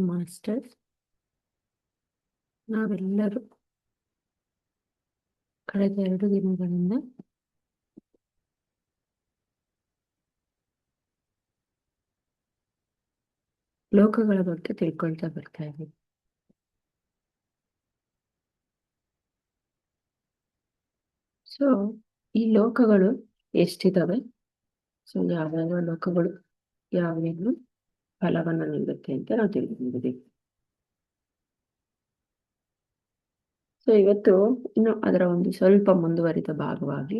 Masters ನಾವೆಲ್ಲರೂ ಕಳೆದ 2 ದಿನಗಳಿಂದ ಲೋಕಗಳ ಬಗ್ಗೆ ತಿಳ್ಕೊಳ್ತಾ ಬರ್ತಾ ಇದ್ದೀವಿ. ಸೊ ಈ ಲೋಕಗಳು ಎಷ್ಟಿದಾವೆ, ಸೊ ಯಾವ್ಯಾವ ಲೋಕಗಳು ಯಾವ್ಯಾವ ಫಲವನ್ನ ನೀಡುತ್ತೆ ಅಂತ ನಾವು ತಿಳ್ಕೊಂಡಿದ್ದೀವಿ. ಸೊ ಇವತ್ತು ಇನ್ನು ಅದರ ಒಂದು ಸ್ವಲ್ಪ ಮುಂದುವರಿದ ಭಾಗವಾಗಿ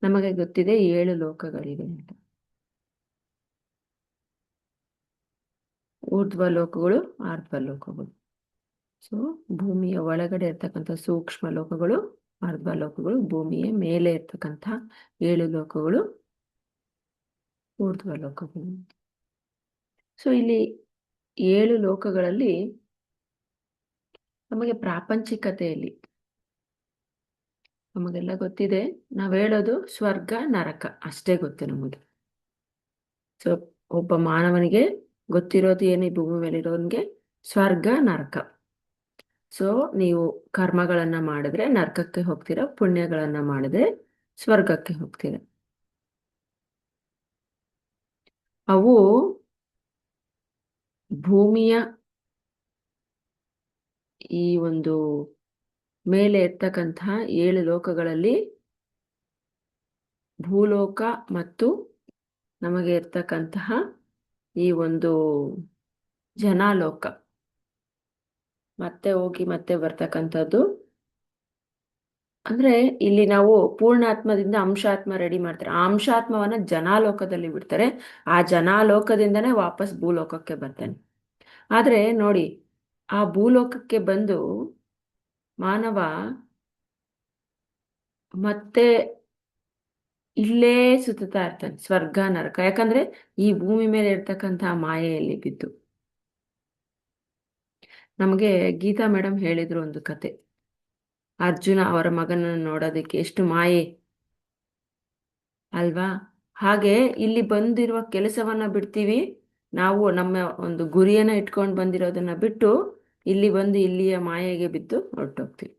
ನಮಗೆ ಗೊತ್ತಿದೆ 7 ಲೋಕಗಳಿವೆ ಅಂತ. ಊರ್ಧ್ವ ಲೋಕಗಳು, ಆರ್ಧ್ವ ಲೋಕಗಳು. ಸೊ ಭೂಮಿಯ ಒಳಗಡೆ ಇರ್ತಕ್ಕಂಥ ಸೂಕ್ಷ್ಮ ಲೋಕಗಳು ಆರ್ಧ್ವ ಲೋಕಗಳು, ಭೂಮಿಯ ಮೇಲೆ ಇರ್ತಕ್ಕಂಥ 7 ಲೋಕಗಳು ಊರ್ಧ್ವ ಲೋಕಗಳು. ಸೊ ಇಲ್ಲಿ 7 ಲೋಕಗಳಲ್ಲಿ ನಮಗೆ ಪ್ರಾಪಂಚಿಕತೆಯಲ್ಲಿ ನಮಗೆಲ್ಲ ಗೊತ್ತಿದೆ, ನಾವು ಹೇಳೋದು ಸ್ವರ್ಗ ನರಕ ಅಷ್ಟೇ ಗೊತ್ತು ನಮಗೆ. ಸೊ ಒಬ್ಬ ಮಾನವನಿಗೆ ಗೊತ್ತಿರೋದು ಏನು, ಈ ಭೂಮಿ ಮೇಲಿರೋನ್ಗೆ ಸ್ವರ್ಗ ನರಕ. ಸೊ ನೀವು ಕರ್ಮಗಳನ್ನ ಮಾಡಿದ್ರೆ ನರಕಕ್ಕೆ ಹೋಗ್ತೀರಾ, ಪುಣ್ಯಗಳನ್ನ ಮಾಡಿದ್ರೆ ಸ್ವರ್ಗಕ್ಕೆ ಹೋಗ್ತೀರಾ. ಅವು ಭೂಮಿಯ ಈ ಒಂದು ಮೇಲೆ ಇರ್ತಕ್ಕಂತಹ 7 ಲೋಕಗಳಲ್ಲಿ ಭೂಲೋಕ ಮತ್ತು ನಮಗೆ ಇರ್ತಕ್ಕಂತಹ ಈ ಒಂದು ಜನಾಲೋಕ ಮತ್ತೆ ಹೋಗಿ ಮತ್ತೆ ಬರ್ತಕ್ಕಂಥದ್ದು. ಅಂದ್ರೆ ಇಲ್ಲಿ ನಾವು ಪೂರ್ಣಾತ್ಮದಿಂದ ಅಂಶಾತ್ಮ ರೆಡಿ ಮಾಡ್ತಾರೆ. ಆ ಅಂಶಾತ್ಮವನ್ನ ಜನಾಲೋಕದಲ್ಲಿ ಬಿಡ್ತಾರೆ, ಆ ಜನಾಲೋಕದಿಂದನೇ ವಾಪಸ್ ಭೂಲೋಕಕ್ಕೆ ಬರ್ತಾನೆ. ಆದ್ರೆ ನೋಡಿ, ಆ ಭೂಲೋಕಕ್ಕೆ ಬಂದು ಮಾನವ ಮತ್ತೆ ಇಲ್ಲೇ ಸುತ್ತಾ ಇರ್ತಾನೆ, ಸ್ವರ್ಗ ನರಕ. ಯಾಕಂದ್ರೆ ಈ ಭೂಮಿ ಮೇಲೆ ಇರ್ತಕ್ಕಂತಹ ಮಾಯೆಯಲ್ಲಿ ಬಿದ್ದು. ನಮಗೆ ಗೀತಾ ಮೇಡಮ್ ಹೇಳಿದ್ರು ಒಂದು ಕತೆ. ಅರ್ಜುನ ಅವರ ಮಗನನ್ನು ನೋಡೋದಕ್ಕೆ ಎಷ್ಟು ಮಾಯೆ ಅಲ್ವಾ. ಹಾಗೆ ಇಲ್ಲಿ ಬಂದಿರುವ ಕೆಲಸವನ್ನ ಬಿಡ್ತೀವಿ ನಾವು, ನಮ್ಮ ಒಂದು ಗುರಿಯನ್ನ ಇಟ್ಕೊಂಡು ಬಂದಿರೋದನ್ನ ಬಿಟ್ಟು ಇಲ್ಲಿ ಬಂದು ಇಲ್ಲಿಯ ಮಾಯೆಗೆ ಬಿದ್ದು ಹೊರಟೋಗ್ತೀವಿ.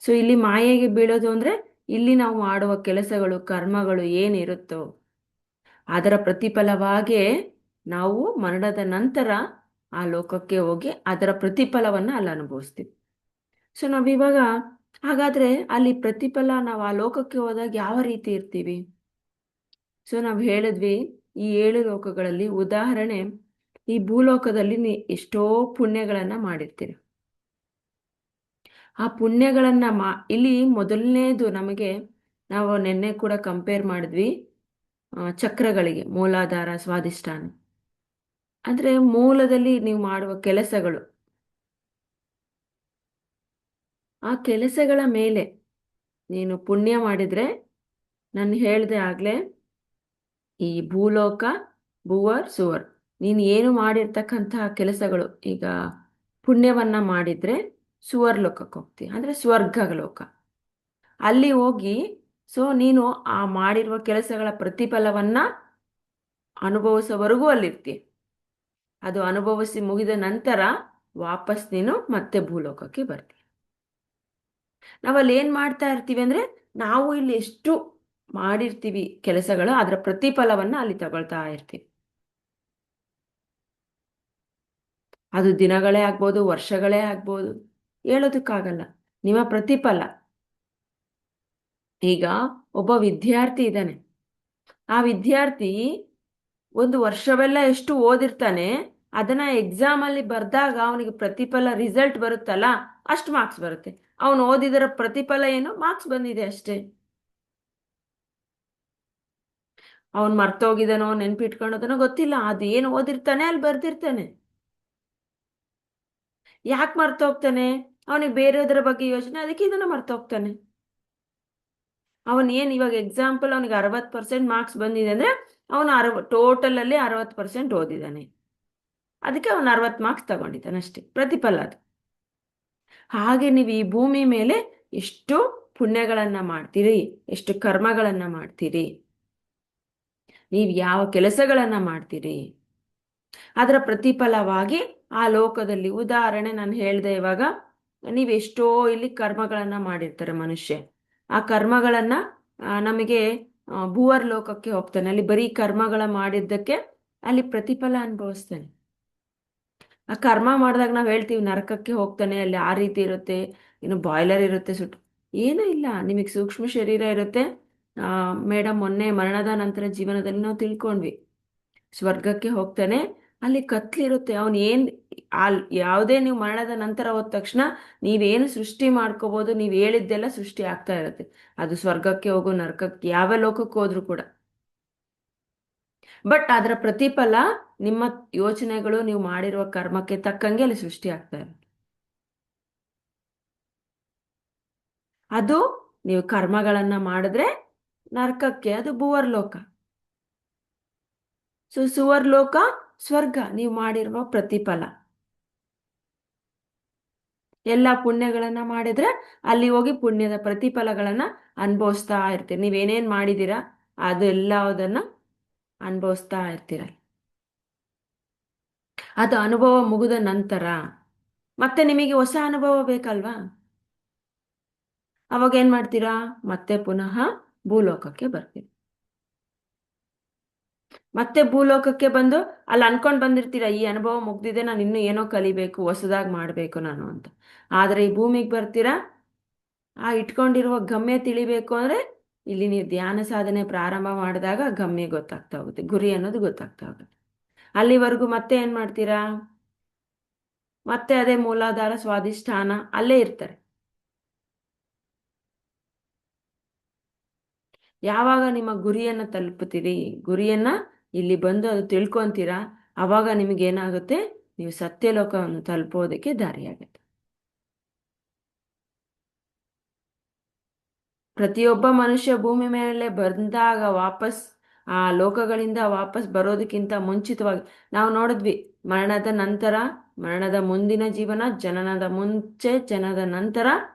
ಸೊ ಇಲ್ಲಿ ಮಾಯೆಗೆ ಬೀಳೋದು ಅಂದ್ರೆ ಇಲ್ಲಿ ನಾವು ಮಾಡುವ ಕೆಲಸಗಳು ಕರ್ಮಗಳು ಏನಿರುತ್ತೋ ಅದರ ಪ್ರತಿಫಲವಾಗೇ ನಾವು ಮರಣದ ನಂತರ ಆ ಲೋಕಕ್ಕೆ ಹೋಗಿ ಅದರ ಪ್ರತಿಫಲವನ್ನ ಅಲ್ಲಿ ಅನುಭವಿಸ್ತೀವಿ. ಸೊ ನಾವಿವಾಗ ಹಾಗಾದ್ರೆ ಅಲ್ಲಿ ಪ್ರತಿಫಲ ನಾವು ಆ ಲೋಕಕ್ಕೆ ಹೋದಾಗ ಯಾವ ರೀತಿ ಇರ್ತೀವಿ? ಸೊ ನಾವು ಹೇಳಿದ್ವಿ, ಈ 7 ಲೋಕಗಳಲ್ಲಿ ಉದಾಹರಣೆ, ಈ ಭೂಲೋಕದಲ್ಲಿ ಎಷ್ಟೋ ಪುಣ್ಯಗಳನ್ನ ಮಾಡಿರ್ತೀರಿ. ಆ ಪುಣ್ಯಗಳನ್ನ ಇಲ್ಲಿ ಮೊದಲನೇದು ನಮಗೆ, ನಾವು ನಿನ್ನೆ ಕೂಡ ಕಂಪೇರ್ ಮಾಡಿದ್ವಿ ಚಕ್ರಗಳಿಗೆ, ಮೂಲಾಧಾರ ಸ್ವಾಧಿಷ್ಠಾನ. ಅಂದ್ರೆ ಮೂಲದಲ್ಲಿ ನೀವು ಮಾಡುವ ಕೆಲಸಗಳು, ಆ ಕೆಲಸಗಳ ಮೇಲೆ ನೀನು ಪುಣ್ಯ ಮಾಡಿದ್ರೆ, ನಾನು ಹೇಳ್ದೆ ಆಗ್ಲೇ, ಈ ಭೂಲೋಕ ಭೂವರ್ ಸುವರ್, ನೀನು ಏನು ಮಾಡಿರ್ತಕ್ಕಂತಹ ಕೆಲಸಗಳು, ಈಗ ಪುಣ್ಯವನ್ನ ಮಾಡಿದ್ರೆ ಸುವರ್ ಲೋಕಕ್ಕೆ ಹೋಗ್ತೀಯ, ಅಂದ್ರೆ ಸ್ವರ್ಗ ಲೋಕ. ಅಲ್ಲಿ ಹೋಗಿ ಸೊ ನೀನು ಆ ಮಾಡಿರುವ ಕೆಲಸಗಳ ಪ್ರತಿಫಲವನ್ನ ಅನುಭವಿಸೋವರೆಗೂ ಅಲ್ಲಿರ್ತೀಯ. ಅದು ಅನುಭವಿಸಿ ಮುಗಿದ ನಂತರ ವಾಪಸ್ ನೀನು ಮತ್ತೆ ಭೂಲೋಕಕ್ಕೆ ಬರ್ತೀಯ. ನಾವಲ್ಲಿ ಏನ್ ಮಾಡ್ತಾ ಇರ್ತೀವಿ ಅಂದ್ರೆ, ನಾವು ಇಲ್ಲಿ ಎಷ್ಟು ಮಾಡಿರ್ತೀವಿ ಕೆಲಸಗಳು, ಅದರ ಪ್ರತಿಫಲವನ್ನ ಅಲ್ಲಿ ತಗೊಳ್ತಾ ಇರ್ತೀವಿ. ಅದು ದಿನಗಳೇ ಆಗ್ಬೋದು, ವರ್ಷಗಳೇ ಆಗ್ಬೋದು, ಹೇಳೋದಕ್ಕಾಗಲ್ಲ. ನಿಮ್ಮ ಪ್ರತಿಫಲ, ಈಗ ಒಬ್ಬ ವಿದ್ಯಾರ್ಥಿ ಇದ್ದಾನೆ, ಆ ವಿದ್ಯಾರ್ಥಿ ಒಂದು ವರ್ಷವೆಲ್ಲ ಎಷ್ಟು ಓದಿರ್ತಾನೆ, ಅದನ್ನ ಎಕ್ಸಾಮ್ ಅಲ್ಲಿ ಬರ್ದಾಗ ಅವನಿಗೆ ಪ್ರತಿಫಲ ರಿಸಲ್ಟ್ ಬರುತ್ತಲ್ಲ, ಅಷ್ಟು ಮಾರ್ಕ್ಸ್ ಬರುತ್ತೆ. ಅವನು ಓದಿದರ ಪ್ರತಿಫಲ ಏನು, ಮಾರ್ಕ್ಸ್ ಬಂದಿದೆ ಅಷ್ಟೇ. ಅವನು ಮರ್ತೋಗಿದನೋ ನೆನ್ಪಿಟ್ಕೊಳ್ಳೋದನೋ ಗೊತ್ತಿಲ್ಲ, ಅದು ಏನು ಓದಿರ್ತಾನೆ ಅಲ್ಲಿ ಬರ್ದಿರ್ತಾನೆ. ಯಾಕೆ ಮರ್ತೋಗ್ತಾನೆ? ಅವನಿಗೆ ಬೇರೆಯದರ ಬಗ್ಗೆ ಯೋಚನೆ, ಅದಕ್ಕೆ ಇದನ್ನ ಮರ್ತೋಗ್ತಾನೆ. ಅವನ್ ಏನ್ ಇವಾಗ ಎಕ್ಸಾಂಪಲ್, ಅವನಿಗೆ 60% ಮಾರ್ಕ್ಸ್ ಬಂದಿದೆ ಅಂದ್ರೆ ಅವನು ಟೋಟಲ್ ಅಲ್ಲಿ 60% ಓದಿದ್ದಾನೆ, ಅದಕ್ಕೆ ಅವನು 60 ಮಾರ್ಕ್ಸ್ ತಗೊಂಡಿದ್ದಾನೆ ಅಷ್ಟೇ, ಪ್ರತಿಫಲ ಅದು. ಹಾಗೆ ನೀವು ಈ ಭೂಮಿ ಮೇಲೆ ಎಷ್ಟು ಪುಣ್ಯಗಳನ್ನ ಮಾಡ್ತೀರಿ, ಎಷ್ಟು ಕರ್ಮಗಳನ್ನ ಮಾಡ್ತೀರಿ, ನೀವು ಯಾವ ಕೆಲಸಗಳನ್ನ ಮಾಡ್ತೀರಿ, ಅದರ ಪ್ರತಿಫಲವಾಗಿ ಆ ಲೋಕದಲ್ಲಿ ಉದಾಹರಣೆ ನಾನು ಹೇಳ್ದೆ ಇವಾಗ, ನೀವೆಷ್ಟೋ ಇಲ್ಲಿ ಕರ್ಮಗಳನ್ನ ಮಾಡಿರ್ತಾರೆ ಮನುಷ್ಯ. ಆ ಕರ್ಮಗಳನ್ನ ನಮಗೆ ಭೂವರ್ ಲೋಕಕ್ಕೆ ಹೋಗ್ತಾನೆ, ಅಲ್ಲಿ ಬರೀ ಕರ್ಮಗಳ ಮಾಡಿದ್ದಕ್ಕೆ ಅಲ್ಲಿ ಪ್ರತಿಫಲ ಅನುಭವಿಸ್ತಾನೆ. ಆ ಕರ್ಮ ಮಾಡಿದಾಗ ನಾವು ಹೇಳ್ತೀವಿ ನರಕಕ್ಕೆ ಹೋಗ್ತಾನೆ, ಅಲ್ಲಿ ಆ ರೀತಿ ಇರುತ್ತೆ, ಇನ್ನು ಬಾಯ್ಲರ್ ಇರುತ್ತೆ ಸುಟ್ಟು. ಏನೂ ಇಲ್ಲ, ನಿಮಗೆ ಸೂಕ್ಷ್ಮ ಶರೀರ ಇರುತ್ತೆ. ಮೇಡಮ್ ಮೊನ್ನೆ ಮರಣದ ನಂತರ ಜೀವನದಲ್ಲಿ ನಾವು ತಿಳ್ಕೊಂಡ್ವಿ, ಸ್ವರ್ಗಕ್ಕೆ ಹೋಗ್ತಾನೆ, ಅಲ್ಲಿ ಕತ್ಲಿರುತ್ತೆ. ಅವನು ಏನು ಯಾವುದೇ ನೀವು ಮರಣದ ನಂತರ ಹೋದ ತಕ್ಷಣ ನೀವೇನು ಸೃಷ್ಟಿ ಮಾಡ್ಕೋಬೋದು, ನೀವು ಹೇಳಿದ್ದೆಲ್ಲ ಸೃಷ್ಟಿ ಆಗ್ತಾ ಇರುತ್ತೆ. ಅದು ಸ್ವರ್ಗಕ್ಕೆ ಹೋಗೋ, ನರಕಕ್ಕೆ, ಯಾವ ಲೋಕಕ್ಕೆ ಹೋದ್ರೂ ಕೂಡ. ಬಟ್ ಅದರ ಪ್ರತಿಫಲ ನಿಮ್ಮ ಯೋಚನೆಗಳು, ನೀವು ಮಾಡಿರುವ ಕರ್ಮಕ್ಕೆ ತಕ್ಕಂಗೆ ಅಲ್ಲಿ ಸೃಷ್ಟಿ ಆಗ್ತಾ ಇರುತ್ತೆ. ಅದು ನೀವು ಕರ್ಮಗಳನ್ನ ಮಾಡಿದ್ರೆ ನರಕಕ್ಕೆ, ಅದು ಭುವರ್ ಲೋಕ. ಸೊ ಸುವರ್ ಲೋಕ ಸ್ವರ್ಗ, ನೀವು ಮಾಡಿರುವ ಪ್ರತಿಫಲ. ಎಲ್ಲ ಪುಣ್ಯಗಳನ್ನ ಮಾಡಿದ್ರೆ ಅಲ್ಲಿ ಹೋಗಿ ಪುಣ್ಯದ ಪ್ರತಿಫಲಗಳನ್ನ ಅನುಭವಿಸ್ತಾ ಇರ್ತೀರಿ. ನೀವೇನೇನ್ ಮಾಡಿದ್ದೀರಾ ಅದು ಎಲ್ಲದನ್ನ ಅನುಭವಿಸ್ತಾ ಇರ್ತೀರ. ಅದು ಅನುಭವ ಮುಗಿದ ನಂತರ ಮತ್ತೆ ನಿಮಗೆ ಹೊಸ ಅನುಭವ ಬೇಕಲ್ವಾ? ಅವಾಗ ಏನ್ ಮಾಡ್ತೀರಾ? ಮತ್ತೆ ಪುನಃ ಭೂಲೋಕಕ್ಕೆ ಬರ್ತೀರಿ. ಮತ್ತೆ ಭೂಲೋಕಕ್ಕೆ ಬಂದು ಅಲ್ಲಿ ಅನ್ಕೊಂಡ್ ಬಂದಿರ್ತೀರ, ಈ ಅನುಭವ ಮುಗ್ದಿದೆ, ನಾನು ಇನ್ನೂ ಏನೋ ಕಲಿಬೇಕು, ಹೊಸದಾಗಿ ಮಾಡಬೇಕು ನಾನು ಅಂತ. ಆದ್ರೆ ಈ ಭೂಮಿಗೆ ಬರ್ತೀರಾ, ಆ ಇಟ್ಕೊಂಡಿರುವ ಗಮ್ಯ ತಿಳಿಬೇಕು ಅಂದ್ರೆ ಇಲ್ಲಿ ನೀವು ಧ್ಯಾನ ಸಾಧನೆ ಪ್ರಾರಂಭ ಮಾಡಿದಾಗ ಗಮ್ಯ ಗೊತ್ತಾಗ್ತಾ ಹೋಗುತ್ತೆ, ಗುರಿ ಅನ್ನೋದು ಗೊತ್ತಾಗ್ತಾ ಹೋಗುತ್ತೆ. ಅಲ್ಲಿವರೆಗೂ ಮತ್ತೆ ಏನ್ ಮಾಡ್ತೀರಾ? ಮತ್ತೆ ಅದೇ ಮೂಲಾಧಾರ ಸ್ವಾಧಿಷ್ಠಾನ ಅಲ್ಲೇ ಇರ್ತಾರೆ. ಯಾವಾಗ ನಿಮ್ಮ ಗುರಿಯನ್ನ ತಲುಪುತ್ತೀರಿ, ಗುರಿಯನ್ನ ಇಲ್ಲಿ ಬಂದು ಅದು ತಿಳ್ಕೊಂತೀರಾ, ಅವಾಗ ನಿಮಗೇನಾಗುತ್ತೆ, ನೀವು ಸತ್ಯಲೋಕವನ್ನು ತಲುಪೋದಕ್ಕೆ ದಾರಿಯಾಗುತ್ತೆ. ಪ್ರತಿಯೊಬ್ಬ ಮನುಷ್ಯ ಭೂಮಿ ಮೇಲೆ ಬಂದಾಗ ವಾಪಸ್ ಆ ಲೋಕಗಳಿಂದ ವಾಪಸ್ ಬರೋದಕ್ಕಿಂತ ಮುಂಚಿತವಾಗಿ ನಾವು ನೋಡಿದ್ವಿ, ಮರಣದ ನಂತರ, ಮರಣದ ಮುಂದಿನ ಜೀವನ, ಜನನದ ಮುಂಚೆ, ಜನನದ ನಂತರ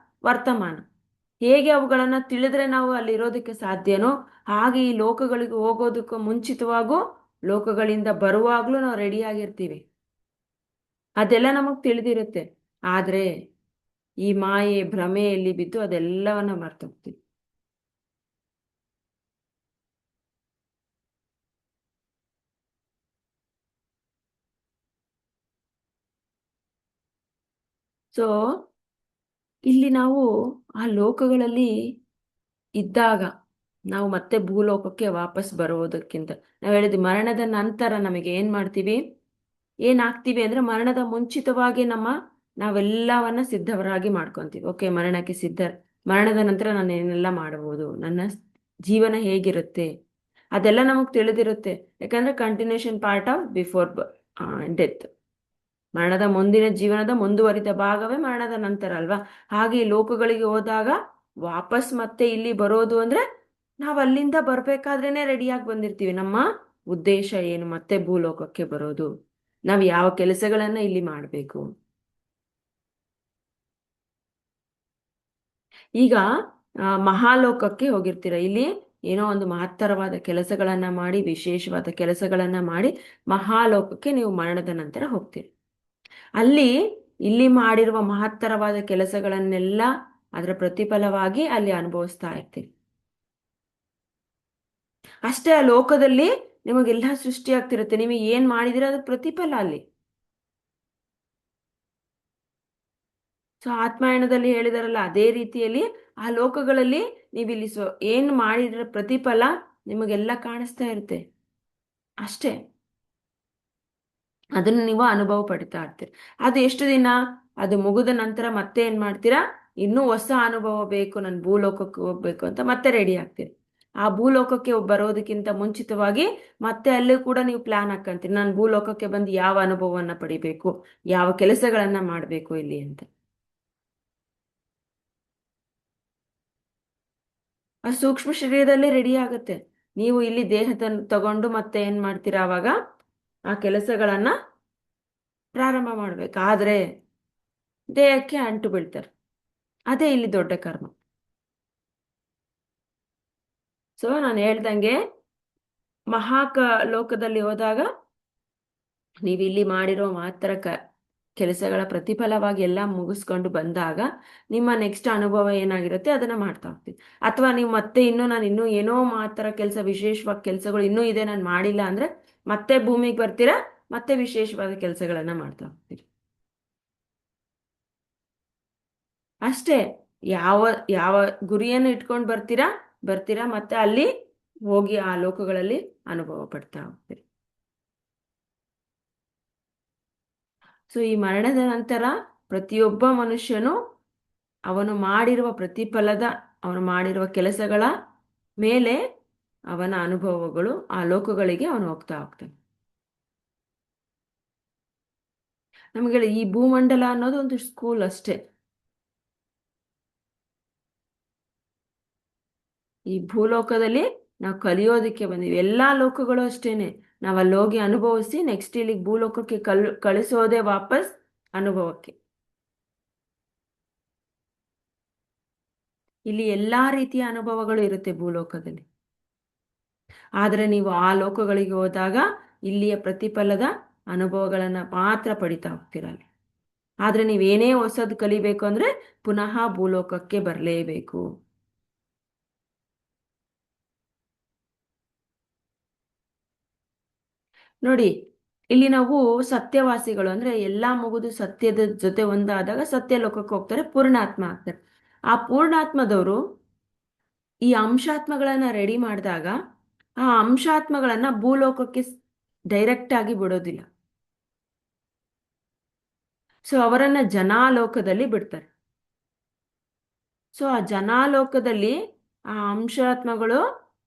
ವರ್ತಮಾನ. ಹೇಗೆ ಅವುಗಳನ್ನ ತಿಳಿದ್ರೆ ನಾವು ಅಲ್ಲಿರೋದಕ್ಕೆ ಸಾಧ್ಯನೋ ಹಾಗೆ ಈ ಲೋಕಗಳಿಗೆ ಹೋಗೋದಕ್ಕೂ ಮುಂಚಿತವಾಗೂ ಲೋಕಗಳಿಂದ ಬರುವಾಗ್ಲೂ ನಾವು ರೆಡಿಯಾಗಿರ್ತೀವಿ. ಅದೆಲ್ಲ ನಮಗ್ ತಿಳಿದಿರುತ್ತೆ. ಆದ್ರೆ ಈ ಮಾಯೆ ಭ್ರಮೆಯಲ್ಲಿ ಬಿದ್ದು ಅದೆಲ್ಲವನ್ನ ಮರ್ತೋಗ್ತೀವಿ. ಸೊ ಇಲ್ಲಿ ನಾವು ಆ ಲೋಕಗಳಲ್ಲಿ ಇದ್ದಾಗ ನಾವು ಮತ್ತೆ ಭೂಲೋಕಕ್ಕೆ ವಾಪಸ್ ಬರುವುದಕ್ಕಿಂತ, ನಾವು ಹೇಳಿದ್ವಿ ಮರಣದ ನಂತರ ನಮಗೆ ಏನ್ ಮಾಡ್ತೀವಿ, ಏನಾಗ್ತೀವಿ ಅಂದ್ರೆ ಮರಣದ ಮುಂಚಿತವಾಗಿ ನಾವೆಲ್ಲವನ್ನ ಸಿದ್ಧವರಾಗಿ ಮಾಡ್ಕೊಂತೀವಿ. ಓಕೆ, ಮರಣಕ್ಕೆ ಸಿದ್ಧ, ಮರಣದ ನಂತರ ನಾನು ಏನೆಲ್ಲ ಮಾಡಬಹುದು, ನನ್ನ ಜೀವನ ಹೇಗಿರುತ್ತೆ ಅದೆಲ್ಲ ನಮಗೆ ತಿಳಿದಿರುತ್ತೆ. ಯಾಕಂದ್ರೆ continuation part of before death. ಮರಣದ ಮುಂದಿನ ಜೀವನದ ಮುಂದುವರಿದ ಭಾಗವೇ ಮರಣದ ನಂತರ ಅಲ್ವಾ? ಹಾಗೆ ಈ ಲೋಕಗಳಿಗೆ ಹೋದಾಗ ವಾಪಸ್ ಮತ್ತೆ ಇಲ್ಲಿ ಬರೋದು ಅಂದ್ರೆ ನಾವು ಅಲ್ಲಿಂದ ಬರ್ಬೇಕಾದ್ರೇನೆ ರೆಡಿಯಾಗಿ ಬಂದಿರ್ತೀವಿ. ನಮ್ಮ ಉದ್ದೇಶ ಏನು, ಮತ್ತೆ ಭೂಲೋಕಕ್ಕೆ ಬರೋದು, ನಾವು ಯಾವ ಕೆಲಸಗಳನ್ನ ಇಲ್ಲಿ ಮಾಡಬೇಕು. ಈಗ ಮಹಾಲೋಕಕ್ಕೆ ಹೋಗಿರ್ತೀರ, ಇಲ್ಲಿ ಏನೋ ಒಂದು ಮಹತ್ತರವಾದ ಕೆಲಸಗಳನ್ನ ಮಾಡಿ, ವಿಶೇಷವಾದ ಕೆಲಸಗಳನ್ನ ಮಾಡಿ ಮಹಾಲೋಕಕ್ಕೆ ನೀವು ಮರಣದ ನಂತರ ಹೋಗ್ತೀರಿ. ಅಲ್ಲಿ ಇಲ್ಲಿ ಮಾಡಿರುವ ಮಹತ್ತರವಾದ ಕೆಲಸಗಳನ್ನೆಲ್ಲ ಅದರ ಪ್ರತಿಫಲವಾಗಿ ಅಲ್ಲಿ ಅನುಭವಿಸ್ತಾ ಇರ್ತೀರಿ. ಅಷ್ಟೇ, ಆ ಲೋಕದಲ್ಲಿ ನಿಮಗೆಲ್ಲ ಸೃಷ್ಟಿ ಆಗ್ತಿರುತ್ತೆ, ನೀವು ಏನ್ ಮಾಡಿದಿರ ಅದ್ರ ಪ್ರತಿಫಲ ಅಲ್ಲಿ. ಸೊ ಆತ್ಮಾಯಣದಲ್ಲಿ ಹೇಳಿದಾರಲ್ಲ, ಅದೇ ರೀತಿಯಲ್ಲಿ ಆ ಲೋಕಗಳಲ್ಲಿ ನೀವಿಲ್ಲಿ ಏನ್ ಮಾಡಿದ್ರ ಪ್ರತಿಫಲ ನಿಮಗೆಲ್ಲ ಕಾಣಿಸ್ತಾ ಇರುತ್ತೆ. ಅಷ್ಟೇ, ಅದನ್ನ ನೀವು ಅನುಭವ ಪಡಿತಾ ಇರ್ತೀರಿ. ಅದು ಎಷ್ಟು ದಿನ? ಅದು ಮುಗಿದ ನಂತರ ಮತ್ತೆ ಏನ್ ಮಾಡ್ತೀರಾ, ಇನ್ನೂ ಹೊಸ ಅನುಭವ ಬೇಕು, ನನ್ ಭೂಲೋಕಕ್ಕೆ ಹೋಗ್ಬೇಕು ಅಂತ ಮತ್ತೆ ರೆಡಿ ಆಗ್ತೀರಿ. ಆ ಭೂಲೋಕಕ್ಕೆ ಬರೋದಕ್ಕಿಂತ ಮುಂಚಿತವಾಗಿ ಮತ್ತೆ ಅಲ್ಲೂ ಕೂಡ ನೀವು ಪ್ಲಾನ್ ಹಾಕಂತೀರಿ, ನಾನು ಭೂಲೋಕಕ್ಕೆ ಬಂದು ಯಾವ ಅನುಭವವನ್ನ ಪಡಿಬೇಕು, ಯಾವ ಕೆಲಸಗಳನ್ನ ಮಾಡಬೇಕು ಇಲ್ಲಿ ಅಂತ. ಆ ಸೂಕ್ಷ್ಮ ಶರೀರದಲ್ಲಿ ರೆಡಿ ಆಗುತ್ತೆ. ನೀವು ಇಲ್ಲಿ ದೇಹದ ತಗೊಂಡು ಮತ್ತೆ ಏನ್ ಮಾಡ್ತೀರಾ, ಅವಾಗ ಆ ಕೆಲಸಗಳನ್ನ ಪ್ರಾರಂಭ ಮಾಡ್ಬೇಕಾದ್ರೆ ದೇಹಕ್ಕೆ ಅಂಟು ಬೀಳ್ತಾರೆ. ಅದೇ ಇಲ್ಲಿ ದೊಡ್ಡ ಕರ್ಮ. ಸೊ ನಾನು ಹೇಳ್ದಂಗೆ ಲೋಕದಲ್ಲಿ ಹೋದಾಗ ನೀವು ಇಲ್ಲಿ ಮಾಡಿರೋ ಮಾತ್ರ ಕೆಲಸಗಳ ಪ್ರತಿಫಲವಾಗಿ ಎಲ್ಲ ಮುಗಿಸ್ಕೊಂಡು ಬಂದಾಗ ನಿಮ್ಮ ನೆಕ್ಸ್ಟ್ ಅನುಭವ ಏನಾಗಿರುತ್ತೆ ಅದನ್ನ ಮಾಡ್ತಾ ಹೋಗ್ತೀವಿ. ಅಥವಾ ನೀವು ಮತ್ತೆ ನಾನು ಇನ್ನೂ ಏನೋ ಮಾತ್ರ ಕೆಲಸ, ವಿಶೇಷವಾಗಿ ಕೆಲಸಗಳು ಇನ್ನೂ ಇದೆ ನಾನು ಮಾಡಿಲ್ಲ ಅಂದ್ರೆ ಮತ್ತೆ ಭೂಮಿಗೆ ಬರ್ತೀರಾ, ಮತ್ತೆ ವಿಶೇಷವಾದ ಕೆಲಸಗಳನ್ನ ಮಾಡ್ತಾ ಹೋಗ್ತೀರಿ. ಅಷ್ಟೇ. ಯಾವ ಯಾವ ಗುರಿಯನ್ನು ಇಟ್ಕೊಂಡು ಬರ್ತೀರಾ ಬರ್ತೀರಾ ಮತ್ತೆ ಅಲ್ಲಿ ಹೋಗಿ ಆ ಲೋಕಗಳಲ್ಲಿ ಅನುಭವ ಪಡ್ತಾ ಹೋಗ್ತೀರಿ. ಸೊ ಈ ಮರಣದ ನಂತರ ಪ್ರತಿಯೊಬ್ಬ ಮನುಷ್ಯನು ಅವನು ಮಾಡಿರುವ ಪ್ರತಿಫಲದ, ಅವನು ಮಾಡಿರುವ ಕೆಲಸಗಳ ಮೇಲೆ ಅವನ ಅನುಭವಗಳು ಆ ಲೋಕಗಳಿಗೆ ಅವನು ಹೋಗ್ತಾ ಹೋಗ್ತಾನೆ. ನಮಗೆ ಈ ಭೂಮಂಡಲ ಅನ್ನೋದು ಒಂದು ಸ್ಕೂಲ್ ಅಷ್ಟೇ. ಈ ಭೂಲೋಕದಲ್ಲಿ ನಾವು ಕಲಿಯೋದಕ್ಕೆ ಬಂದೀವಿ. ಎಲ್ಲಾ ಲೋಕಗಳು ಅಷ್ಟೇನೆ. ನಾವು ಅಲ್ಲಿ ಹೋಗಿ ಅನುಭವಿಸಿ ನೆಕ್ಸ್ಟ್ ಇಲ್ಲಿಗೆ ಭೂಲೋಕಕ್ಕೆ ಕಳಿಸೋದೇ ವಾಪಸ್ ಅನುಭವಕ್ಕೆ. ಇಲ್ಲಿ ಎಲ್ಲಾ ರೀತಿಯ ಅನುಭವಗಳು ಇರುತ್ತೆ ಭೂಲೋಕದಲ್ಲಿ. ಆದರೆ ನೀವು ಆ ಲೋಕಗಳಿಗೆ ಹೋದಾಗ ಇಲ್ಲಿಯ ಪ್ರತಿಫಲದ ಅನುಭವಗಳನ್ನ ಮಾತ್ರ ಪಡಿತಾ ಹೋಗ್ತಿರಲ್ಲ. ಆದ್ರೆ ನೀವೇನೇ ಹೊಸದು ಕಲಿಬೇಕು ಅಂದ್ರೆ ಪುನಃ ಭೂಲೋಕಕ್ಕೆ ಬರಲೇಬೇಕು. ನೋಡಿ, ಇಲ್ಲಿ ನಾವು ಸತ್ಯವಾಸಿಗಳು ಅಂದ್ರೆ ಎಲ್ಲಾ ಮುಗಿದು ಸತ್ಯದ ಜೊತೆ ಒಂದಾದಾಗ ಸತ್ಯ ಲೋಕಕ್ಕೆ ಹೋಗ್ತಾರೆ, ಪೂರ್ಣಾತ್ಮ ಆಗ್ತಾರೆ. ಆ ಪೂರ್ಣಾತ್ಮದವರು ಈ ಅಂಶಾತ್ಮಗಳನ್ನ ರೆಡಿ ಮಾಡಿದಾಗ ಆ ಅಂಶಾತ್ಮಗಳನ್ನ ಭೂಲೋಕಕ್ಕೆ ಡೈರೆಕ್ಟ್ ಆಗಿ ಬಿಡೋದಿಲ್ಲ. ಸೊ ಅವರನ್ನ ಜನಾಲೋಕದಲ್ಲಿ ಬಿಡ್ತಾರೆ. ಸೊ ಆ ಜನಾಲೋಕದಲ್ಲಿ ಆ ಅಂಶಾತ್ಮಗಳು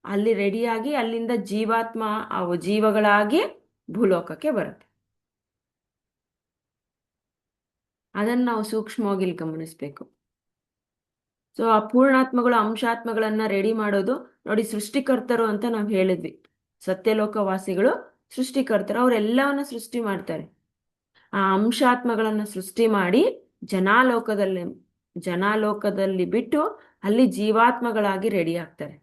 ಅಲ್ಲಿ ರೆಡಿಯಾಗಿ ಅಲ್ಲಿಂದ ಜೀವಾತ್ಮ ಅವು ಜೀವಗಳಾಗಿ ಭೂಲೋಕಕ್ಕೆ ಬರುತ್ತೆ. ಅದನ್ನು ನಾವು ಸೂಕ್ಷ್ಮವಾಗಿ ಇಲ್ಲಿ ಗಮನಿಸ್ಬೇಕು. ಸೊ ಆ ಪೂರ್ಣಾತ್ಮಗಳು ಅಂಶಾತ್ಮಗಳನ್ನ ರೆಡಿ ಮಾಡೋದು ನೋಡಿ, ಸೃಷ್ಟಿಕರ್ತರು ಅಂತ ನಾವು ಹೇಳಿದ್ವಿ. ಸತ್ಯಲೋಕವಾಸಿಗಳು ಸೃಷ್ಟಿಕರ್ತರು, ಅವರೆಲ್ಲವನ್ನ ಸೃಷ್ಟಿ ಮಾಡ್ತಾರೆ. ಆ ಅಂಶಾತ್ಮಗಳನ್ನ ಸೃಷ್ಟಿ ಮಾಡಿ ಜನಾಲೋಕದಲ್ಲಿ ಜನಾಲೋಕದಲ್ಲಿ ಬಿಟ್ಟು ಅಲ್ಲಿ ಜೀವಾತ್ಮಗಳಾಗಿ ರೆಡಿ ಆಗ್ತಾರೆ.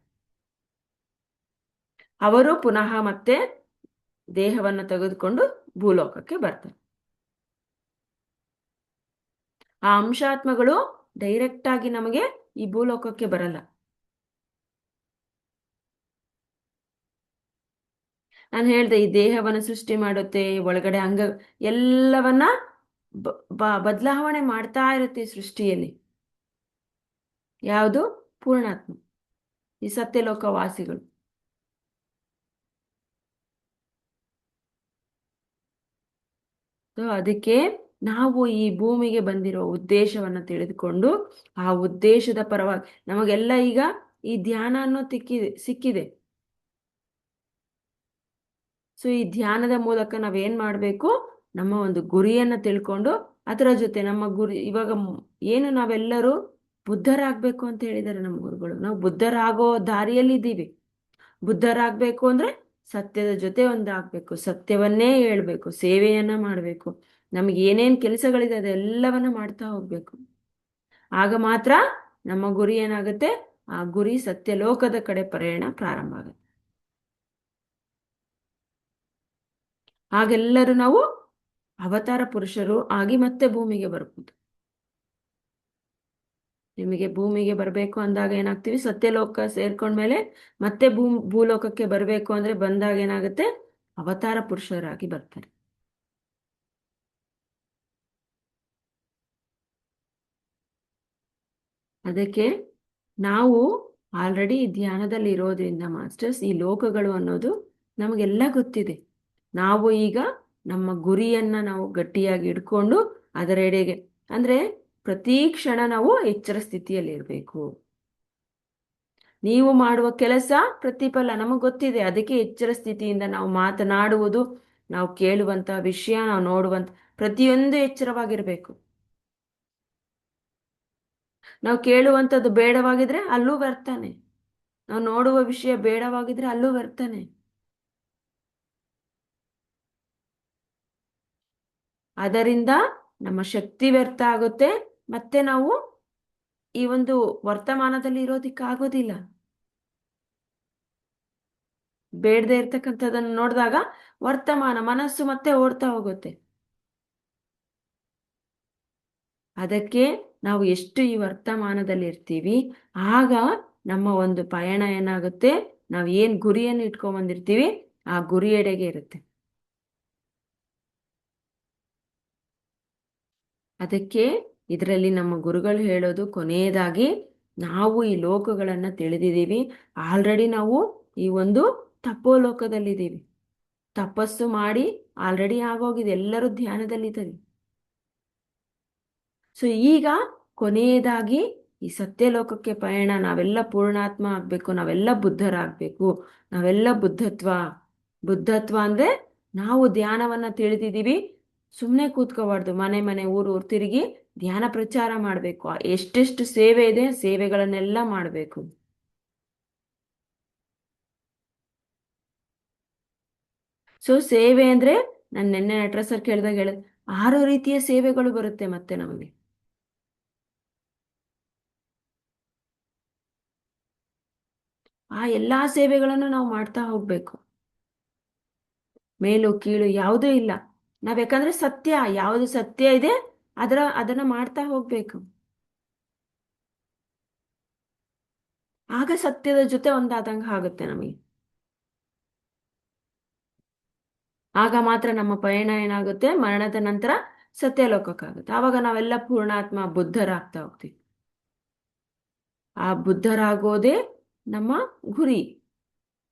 ಅವರು ಪುನಃ ಮತ್ತೆ ದೇಹವನ್ನು ತೆಗೆದುಕೊಂಡು ಭೂಲೋಕಕ್ಕೆ ಬರ್ತಾರೆ. ಆ ಅಂಶಾತ್ಮಗಳು ಡೈರೆಕ್ಟ್ ಆಗಿ ನಮಗೆ ಈ ಭೂಲೋಕಕ್ಕೆ ಬರಲ್ಲ. ನಾನು ಹೇಳ್ದೆ, ಈ ದೇಹವನ್ನು ಸೃಷ್ಟಿ ಮಾಡುತ್ತೆ, ಒಳಗಡೆ ಅಂಗ ಎಲ್ಲವನ್ನ ಬದಲಾವಣೆ ಮಾಡ್ತಾ ಇರುತ್ತೆ ಸೃಷ್ಟಿಯಲ್ಲಿ. ಯಾವುದು? ಪೂರ್ಣಾತ್ಮ, ಈ ಸತ್ಯಲೋಕ ವಾಸಿಗಳು. ಸೊ ಅದಕ್ಕೆ ನಾವು ಈ ಭೂಮಿಗೆ ಬಂದಿರೋ ಉದ್ದೇಶವನ್ನ ತಿಳಿದುಕೊಂಡು ಆ ಉದ್ದೇಶದ ಪರವಾಗಿ ನಮಗೆಲ್ಲ ಈಗ ಈ ಧ್ಯಾನ ಅನ್ನೋ ಸಿಕ್ಕಿದೆ. ಸೊ ಈ ಧ್ಯಾನದ ಮೂಲಕ ನಾವೇನ್ ಮಾಡಬೇಕು? ನಮ್ಮ ಒಂದು ಗುರಿಯನ್ನ ತಿಳ್ಕೊಂಡು ಅದರ ಜೊತೆ ನಮ್ಮ ಗುರಿ ಇವಾಗ ಏನು ನಾವೆಲ್ಲರೂ ಬುದ್ಧರಾಗಬೇಕು ಅಂತ ಹೇಳಿದ್ದಾರೆ ನಮ್ಮ ಗುರುಗಳು. ನಾವು ಬುದ್ಧರಾಗೋ ದಾರಿಯಲ್ಲಿ ಇದ್ದೀವಿ. ಬುದ್ಧರಾಗಬೇಕು ಅಂದ್ರೆ ಸತ್ಯದ ಜೊತೆ ಒಂದಾಗಬೇಕು, ಸತ್ಯವನ್ನೇ ಹೇಳ್ಬೇಕು, ಸೇವೆಯನ್ನ ಮಾಡಬೇಕು, ನಮ್ಗೆ ಏನೇನು ಕೆಲಸಗಳಿದೆ ಅದೆಲ್ಲವನ್ನ ಮಾಡ್ತಾ ಹೋಗ್ಬೇಕು. ಆಗ ಮಾತ್ರ ನಮ್ಮ ಗುರಿ ಏನಾಗುತ್ತೆ? ಆ ಗುರಿ ಸತ್ಯಲೋಕದ ಕಡೆ ಪ್ರಯಾಣ ಪ್ರಾರಂಭ ಆಗುತ್ತೆ. ಹಾಗೆಲ್ಲರೂ ನಾವು ಅವತಾರ ಪುರುಷರು ಆಗಿ ಮತ್ತೆ ಭೂಮಿಗೆ ಬರ್ಬೋದು. ನಿಮಗೆ ಭೂಮಿಗೆ ಬರಬೇಕು ಅಂದಾಗ ಏನಾಗ್ತೀವಿ? ಸತ್ಯಲೋಕ ಸೇರ್ಕೊಂಡ್ಮೇಲೆ ಮತ್ತೆ ಭೂಲೋಕಕ್ಕೆ ಬರಬೇಕು ಅಂದ್ರೆ ಬಂದಾಗ ಏನಾಗುತ್ತೆ? ಅವತಾರ ಪುರುಷರಾಗಿ ಬರ್ತಾರೆ. ಅದಕ್ಕೆ ನಾವು ಆಲ್ರೆಡಿ ಧ್ಯಾನದಲ್ಲಿ ಇರೋದ್ರಿಂದ ಮಾಸ್ಟರ್ಸ್, ಈ ಲೋಕಗಳು ಅನ್ನೋದು ನಮಗೆಲ್ಲ ಗೊತ್ತಿದೆ. ನಾವು ಈಗ ನಮ್ಮ ಗುರಿಯನ್ನ ನಾವು ಗಟ್ಟಿಯಾಗಿ ಇಟ್ಕೊಂಡು ಅದರೆಡೆಗೆ ಅಂದ್ರೆ ಪ್ರತಿ ಕ್ಷಣ ನಾವು ಎಚ್ಚರ ಸ್ಥಿತಿಯಲ್ಲಿ ಇರಬೇಕು. ನೀವು ಮಾಡುವ ಕೆಲಸ ಪ್ರತಿಫಲ ನಮಗೆ ಗೊತ್ತಿದೆ. ಅದಕ್ಕೆ ಎಚ್ಚರ ಸ್ಥಿತಿಯಿಂದ ನಾವು ಮಾತನಾಡುವುದು, ನಾವು ಕೇಳುವಂತ ವಿಷಯ, ನಾವು ನೋಡುವಂತ ಪ್ರತಿಯೊಂದು ಎಚ್ಚರವಾಗಿರ್ಬೇಕು. ನಾವು ಕೇಳುವಂಥದ್ದು ಬೇಡವಾಗಿದ್ರೆ ಅಲ್ಲೂ ವ್ಯರ್ಥನೆ, ನಾವು ನೋಡುವ ವಿಷಯ ಬೇಡವಾಗಿದ್ರೆ ಅಲ್ಲೂ ವ್ಯರ್ಥನೆ. ಅದರಿಂದ ನಮ್ಮ ಶಕ್ತಿ ವ್ಯರ್ಥ ಆಗುತ್ತೆ, ಮತ್ತೆ ನಾವು ಈ ಒಂದು ವರ್ತಮಾನದಲ್ಲಿ ಇರೋದಿಕ್ಕಾಗೋದಿಲ್ಲ. ಬೇಡದೆ ಇರ್ತಕ್ಕಂಥದ್ದನ್ನು ನೋಡಿದಾಗ ವರ್ತಮಾನ ಮನಸ್ಸು ಮತ್ತೆ ಓಡ್ತಾ ಹೋಗುತ್ತೆ. ಅದಕ್ಕೆ ನಾವು ಎಷ್ಟು ಈ ವರ್ತಮಾನದಲ್ಲಿ ಇರ್ತೀವಿ, ಆಗ ನಮ್ಮ ಒಂದು ಪಯಣ ಏನಾಗುತ್ತೆ, ನಾವು ಏನು ಗುರಿಯನ್ನು ಇಟ್ಕೊಂಡ್ಬಂದಿರ್ತೀವಿ ಆ ಗುರಿಯೆಡೆಗೆ ಇರುತ್ತೆ. ಅದಕ್ಕೆ ಇದರಲ್ಲಿ ನಮ್ಮ ಗುರುಗಳು ಹೇಳೋದು ಕೊನೆಯದಾಗಿ, ನಾವು ಈ ಲೋಕಗಳನ್ನು ತಿಳಿದಿದ್ದೀವಿ. ಆಲ್ರೆಡಿ ನಾವು ಈ ಒಂದು ತಪೋಲೋಕದಲ್ಲಿದ್ದೀವಿ. ತಪಸ್ಸು ಮಾಡಿ ಆಲ್ರೆಡಿ ಆಗೋಗಿದೆ, ಎಲ್ಲರೂ ಧ್ಯಾನದಲ್ಲಿದ್ದಾರೆ. ಸೊ ಈಗ ಕೊನೆಯದಾಗಿ ಈ ಸತ್ಯಲೋಕಕ್ಕೆ ಪಯಣ, ನಾವೆಲ್ಲ ಪೂರ್ಣಾತ್ಮ ಆಗಬೇಕು, ನಾವೆಲ್ಲ ಬುದ್ಧರಾಗಬೇಕು. ನಾವೆಲ್ಲ ಬುದ್ಧತ್ವ ಅಂದರೆ ನಾವು ಧ್ಯಾನವನ್ನು ತಿಳಿದಿದ್ದೀವಿ. ಸುಮ್ಮನೆ ಕೂತ್ಕೋಬಾರ್ದು, ಮನೆ ಮನೆ ಊರು ಊರು ತಿರುಗಿ ಧ್ಯಾನ ಪ್ರಚಾರ ಮಾಡಬೇಕು. ಎಷ್ಟೆಷ್ಟು ಸೇವೆ ಇದೆ ಸೇವೆಗಳನ್ನೆಲ್ಲ ಮಾಡಬೇಕು. ಸೊ ಸೇವೆ ಅಂದರೆ ನಾನು ನಿನ್ನೆ ನಟರ ಸರ್ ಕೇಳಿದಾಗ ಹೇಳಿದೆ, 6 ರೀತಿಯ ಸೇವೆಗಳು ಬರುತ್ತೆ ಮತ್ತೆ ನಮಗೆ. ಆ ಎಲ್ಲ ಸೇವೆಗಳನ್ನು ನಾವು ಮಾಡ್ತಾ ಹೋಗ್ಬೇಕು. ಮೇಲು ಕೀಳು ಯಾವುದೂ ಇಲ್ಲ. ನಾವ್ ಯಾಕಂದ್ರೆ ಸತ್ಯ, ಯಾವುದು ಸತ್ಯ ಇದೆ ಅದನ್ನ ಮಾಡ್ತಾ ಹೋಗ್ಬೇಕು. ಆಗ ಸತ್ಯದ ಜೊತೆ ಒಂದಾದಂಗೆ ಆಗುತ್ತೆ ನಮಗೆ. ಆಗ ಮಾತ್ರ ನಮ್ಮ ಪಯಣ ಏನಾಗುತ್ತೆ, ಮರಣದ ನಂತರ ಸತ್ಯಲೋಕಕ್ಕಾಗುತ್ತೆ. ಆವಾಗ ನಾವೆಲ್ಲ ಪೂರ್ಣಾತ್ಮ ಬುದ್ಧರಾಗ್ತಾ ಹೋಗ್ತೀವಿ. ಆ ಬುದ್ಧರಾಗೋದೇ ನಮ್ಮ ಗುರಿ.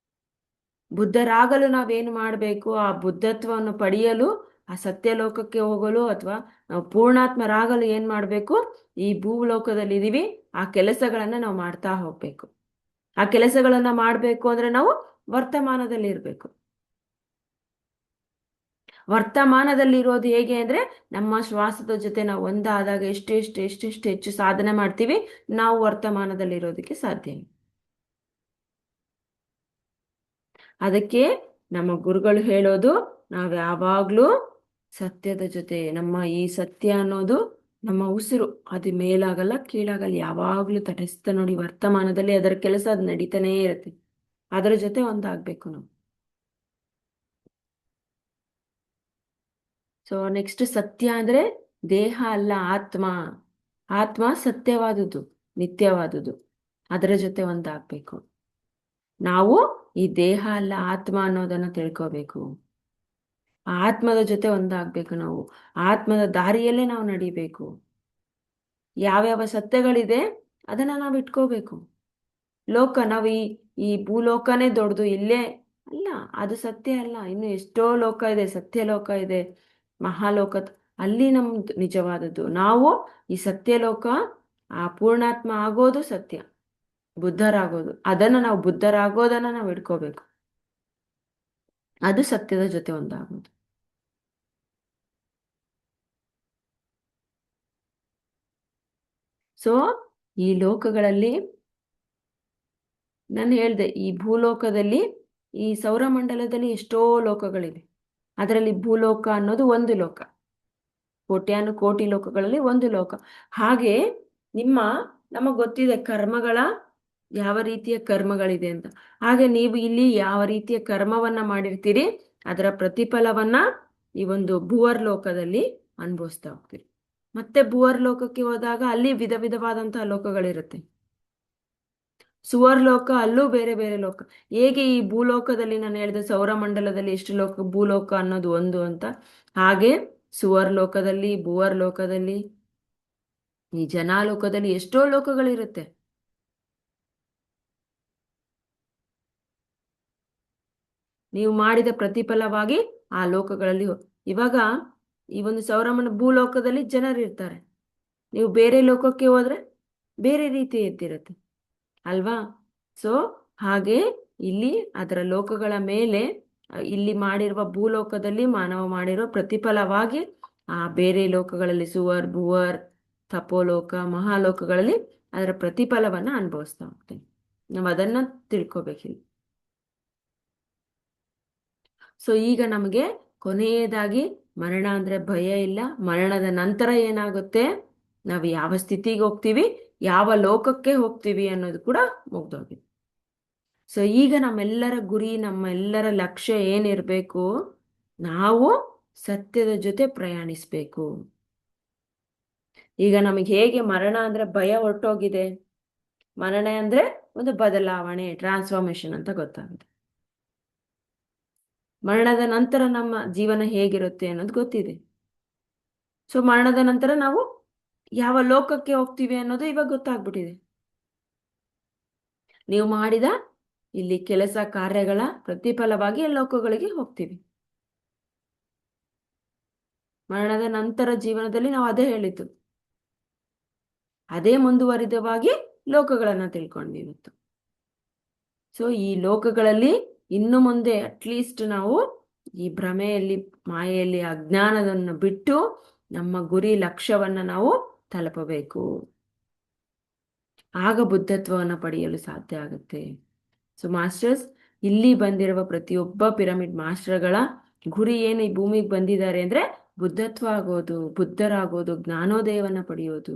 ಬುದ್ಧರಾಗಲು ನಾವೇನು ಮಾಡಬೇಕು, ಆ ಬುದ್ಧತ್ವವನ್ನು ಪಡೆಯಲು, ಆ ಸತ್ಯಲೋಕಕ್ಕೆ ಹೋಗಲು ಅಥವಾ ನಾವು ಪೂರ್ಣಾತ್ಮರಾಗಲು ಏನು ಮಾಡಬೇಕು, ಈ ಭೂಲೋಕದಲ್ಲಿದ್ದೀವಿ ಆ ಕೆಲಸಗಳನ್ನು ನಾವು ಮಾಡ್ತಾ ಹೋಗ್ಬೇಕು. ಆ ಕೆಲಸಗಳನ್ನು ಮಾಡಬೇಕು ಅಂದರೆ ನಾವು ವರ್ತಮಾನದಲ್ಲಿ ಇರಬೇಕು. ವರ್ತಮಾನದಲ್ಲಿರೋದು ಹೇಗೆ ಅಂದರೆ, ನಮ್ಮ ಶ್ವಾಸದ ಜೊತೆ ನಾವು ಒಂದಾದಾಗ ಎಷ್ಟೆಷ್ಟು ಹೆಚ್ಚು ಸಾಧನೆ ಮಾಡ್ತೀವಿ, ನಾವು ವರ್ತಮಾನದಲ್ಲಿರೋದಕ್ಕೆ ಸಾಧ್ಯ. ಅದಕ್ಕೆ ನಮ್ಮ ಗುರುಗಳು ಹೇಳೋದು, ನಾವು ಯಾವಾಗಲೂ ಸತ್ಯದ ಜೊತೆ, ನಮ್ಮ ಈ ಸತ್ಯ ಅನ್ನೋದು ನಮ್ಮ ಉಸಿರು, ಅದು ಮೇಲಾಗಲ್ಲ ಕೀಳಾಗಲ್ಲ, ಯಾವಾಗಲೂ ತಟಸ್ಥ ನೋಡಿ ವರ್ತಮಾನದಲ್ಲಿ ಅದರ ಕೆಲಸ ಅದು ನಡೀತಾನೇ ಇರುತ್ತೆ. ಅದರ ಜೊತೆ ಒಂದಾಗಬೇಕು ನಾವು. ಸೊ ನೆಕ್ಸ್ಟ್, ಸತ್ಯ ಅಂದರೆ ದೇಹ ಅಲ್ಲ, ಆತ್ಮ. ಆತ್ಮ ಸತ್ಯವಾದುದು, ನಿತ್ಯವಾದುದು, ಅದರ ಜೊತೆ ಒಂದಾಗಬೇಕು. ನಾವು ಈ ದೇಹ ಅಲ್ಲ ಆತ್ಮ ಅನ್ನೋದನ್ನು ತಿಳ್ಕೋಬೇಕು. ಆತ್ಮದ ಜೊತೆ ಒಂದಾಗಬೇಕು. ನಾವು ಆತ್ಮದ ದಾರಿಯಲ್ಲೇ ನಾವು ನಡಿಬೇಕು. ಯಾವ್ಯಾವ ಸತ್ಯಗಳಿದೆ ಅದನ್ನು ನಾವು ಇಟ್ಕೋಬೇಕು. ಲೋಕ, ನಾವು ಈ ಭೂಲೋಕನೇ ದೊಡ್ಡದು, ಇಲ್ಲೇ ಅಲ್ಲ, ಅದು ಸತ್ಯ ಅಲ್ಲ. ಇನ್ನು ಎಷ್ಟೋ ಲೋಕ ಇದೆ, ಸತ್ಯಲೋಕ ಇದೆ, ಮಹಾಲೋಕ, ಅಲ್ಲಿ ನಮ್ದು ನಿಜವಾದದ್ದು. ನಾವು ಈ ಸತ್ಯಲೋಕ, ಆ ಪೂರ್ಣಾತ್ಮ ಆಗೋದು ಸತ್ಯ, ಬುದ್ಧರಾಗೋದು, ನಾವು ಬುದ್ಧರಾಗೋದನ್ನ ನಾವು ಇಟ್ಕೋಬೇಕು. ಅದು ಸತ್ಯದ ಜೊತೆ ಒಂದಾಗೋದು. ಸೊ ಈ ಲೋಕಗಳಲ್ಲಿ ನಾನು ಹೇಳಿದೆ, ಈ ಭೂಲೋಕದಲ್ಲಿ, ಈ ಸೌರಮಂಡಲದಲ್ಲಿ ಎಷ್ಟೋ ಲೋಕಗಳಿವೆ. ಅದರಲ್ಲಿ ಭೂಲೋಕ ಅನ್ನೋದು ಒಂದು ಲೋಕ, ಕೋಟ್ಯಾನು ಕೋಟಿ ಲೋಕಗಳಲ್ಲಿ ಒಂದು ಲೋಕ. ಹಾಗೆ ನಮಗೆ ಗೊತ್ತಿದೆ ಕರ್ಮಗಳ, ಯಾವ ರೀತಿಯ ಕರ್ಮಗಳಿದೆ ಅಂತ. ಹಾಗೆ ನೀವು ಇಲ್ಲಿ ಯಾವ ರೀತಿಯ ಕರ್ಮವನ್ನ ಮಾಡಿರ್ತೀರಿ, ಅದರ ಪ್ರತಿಫಲವನ್ನ ಈ ಒಂದು ಭುವರ್ ಲೋಕದಲ್ಲಿ ಅನುಭವಿಸ್ತಾ ಹೋಗ್ತೀರಿ. ಮತ್ತೆ ಭುವರ್ ಲೋಕಕ್ಕೆ ಹೋದಾಗ ಅಲ್ಲಿ ವಿಧ ವಿಧವಾದಂತಹ ಲೋಕಗಳಿರುತ್ತೆ. ಸುವರ್ ಲೋಕ, ಅಲ್ಲೂ ಬೇರೆ ಬೇರೆ ಲೋಕ. ಹೇಗೆ ಈ ಭೂಲೋಕದಲ್ಲಿ ನಾನು ಹೇಳಿದೆ ಸೌರಮಂಡಲದಲ್ಲಿ ಎಷ್ಟು ಲೋಕ, ಭೂಲೋಕ ಅನ್ನೋದು ಒಂದು ಅಂತ, ಹಾಗೆ ಸುವರ್ ಲೋಕದಲ್ಲಿ, ಭುವರ್ ಲೋಕದಲ್ಲಿ, ಈ ಜನಾಲೋಕದಲ್ಲಿ ಎಷ್ಟೋ ಲೋಕಗಳಿರುತ್ತೆ. ನೀವು ಮಾಡಿದ ಪ್ರತಿಫಲವಾಗಿ ಆ ಲೋಕಗಳಲ್ಲಿ ಇವಾಗ ಈ ಒಂದು ಸೌರಮಂಡಲ ಭೂಲೋಕದಲ್ಲಿ ಜನರಿರ್ತಾರೆ, ನೀವು ಬೇರೆ ಲೋಕಕ್ಕೆ ಹೋದ್ರೆ ಬೇರೆ ರೀತಿ ಇದ್ದಿರುತ್ತೆ ಅಲ್ವಾ. ಸೊ ಹಾಗೆ ಇಲ್ಲಿ ಅದರ ಲೋಕಗಳ ಮೇಲೆ, ಇಲ್ಲಿ ಮಾಡಿರುವ ಭೂಲೋಕದಲ್ಲಿ ಮಾನವ ಮಾಡಿರುವ ಪ್ರತಿಫಲವಾಗಿ ಆ ಬೇರೆ ಲೋಕಗಳಲ್ಲಿ ಸುವರ್, ಭುವರ್, ತಪೋಲೋಕ, ಮಹಾಲೋಕಗಳಲ್ಲಿ ಅದರ ಪ್ರತಿಫಲವನ್ನ ಅನುಭವಿಸ್ತಾ ಹೋಗ್ತೇನೆ. ನಾವು ಅದನ್ನ ತಿಳ್ಕೊಬೇಕಿಲ್ಲ. ಸೊ ಈಗ ನಮಗೆ ಕೊನೆಯದಾಗಿ ಮರಣ ಅಂದ್ರೆ ಭಯ ಇಲ್ಲ. ಮರಣದ ನಂತರ ಏನಾಗುತ್ತೆ, ನಾವು ಯಾವ ಸ್ಥಿತಿಗೆ ಹೋಗ್ತೀವಿ, ಯಾವ ಲೋಕಕ್ಕೆ ಹೋಗ್ತೀವಿ ಅನ್ನೋದು ಕೂಡ ಮುಗ್ದೋಗಿದೆ. ಸೊ ಈಗ ನಮ್ಮೆಲ್ಲರ ಗುರಿ, ನಮ್ಮೆಲ್ಲರ ಲಕ್ಷ್ಯ ಏನಿರಬೇಕು, ನಾವು ಸತ್ಯದ ಜೊತೆ ಪ್ರಯಾಣಿಸ್ಬೇಕು. ಈಗ ನಮಗೆ ಹೇಗೆ ಮರಣ ಅಂದ್ರೆ ಭಯ ಹೊರಟೋಗಿದೆ, ಮರಣ ಅಂದ್ರೆ ಒಂದು ಬದಲಾವಣೆ, ಟ್ರಾನ್ಸ್ಫಾರ್ಮೇಶನ್ ಅಂತ ಗೊತ್ತಾಗುತ್ತೆ. ಮರಣದ ನಂತರ ನಮ್ಮ ಜೀವನ ಹೇಗಿರುತ್ತೆ ಅನ್ನೋದು ಗೊತ್ತಿದೆ. ಸೊ ಮರಣದ ನಂತರ ನಾವು ಯಾವ ಲೋಕಕ್ಕೆ ಹೋಗ್ತೀವಿ ಅನ್ನೋದು ಇವಾಗ ಗೊತ್ತಾಗ್ಬಿಟ್ಟಿದೆ. ನೀವು ಮಾಡಿದ ಇಲ್ಲಿ ಕೆಲಸ ಕಾರ್ಯಗಳ ಪ್ರತಿಫಲವಾಗಿ ಲೋಕಗಳಿಗೆ ಹೋಗ್ತೀವಿ. ಮರಣದ ನಂತರ ಜೀವನದಲ್ಲಿ ನಾವು ಅದೇ ಹೇಳಿದ್ದು, ಅದೇ ಮುಂದುವರಿದವಾಗಿ ಲೋಕಗಳನ್ನ ತಿಳ್ಕೊಂಡ್ವಿ ಇವತ್ತು. ಸೊ ಈ ಲೋಕಗಳಲ್ಲಿ ಇನ್ನು ಮುಂದೆ ಅಟ್ಲೀಸ್ಟ್ ನಾವು ಈ ಭ್ರಮೆಯಲ್ಲಿ, ಮಾಯೆಯಲ್ಲಿ, ಅಜ್ಞಾನವನ್ನು ಬಿಟ್ಟು ನಮ್ಮ ಗುರಿ ಲಕ್ಷ್ಯವನ್ನ ನಾವು ತಲುಪಬೇಕು. ಆಗ ಬುದ್ಧತ್ವವನ್ನು ಪಡೆಯಲು ಸಾಧ್ಯ ಆಗುತ್ತೆ. ಸೊ ಮಾಸ್ಟರ್ಸ್, ಇಲ್ಲಿ ಬಂದಿರುವ ಪ್ರತಿಯೊಬ್ಬ ಪಿರಮಿಡ್ ಮಾಸ್ಟರ್ಗಳ ಗುರಿ ಏನು, ಈ ಭೂಮಿಗೆ ಬಂದಿದ್ದಾರೆ ಅಂದ್ರೆ ಬುದ್ಧತ್ವ ಆಗೋದು, ಬುದ್ಧರಾಗೋದು, ಜ್ಞಾನೋದಯವನ್ನ ಪಡೆಯೋದು.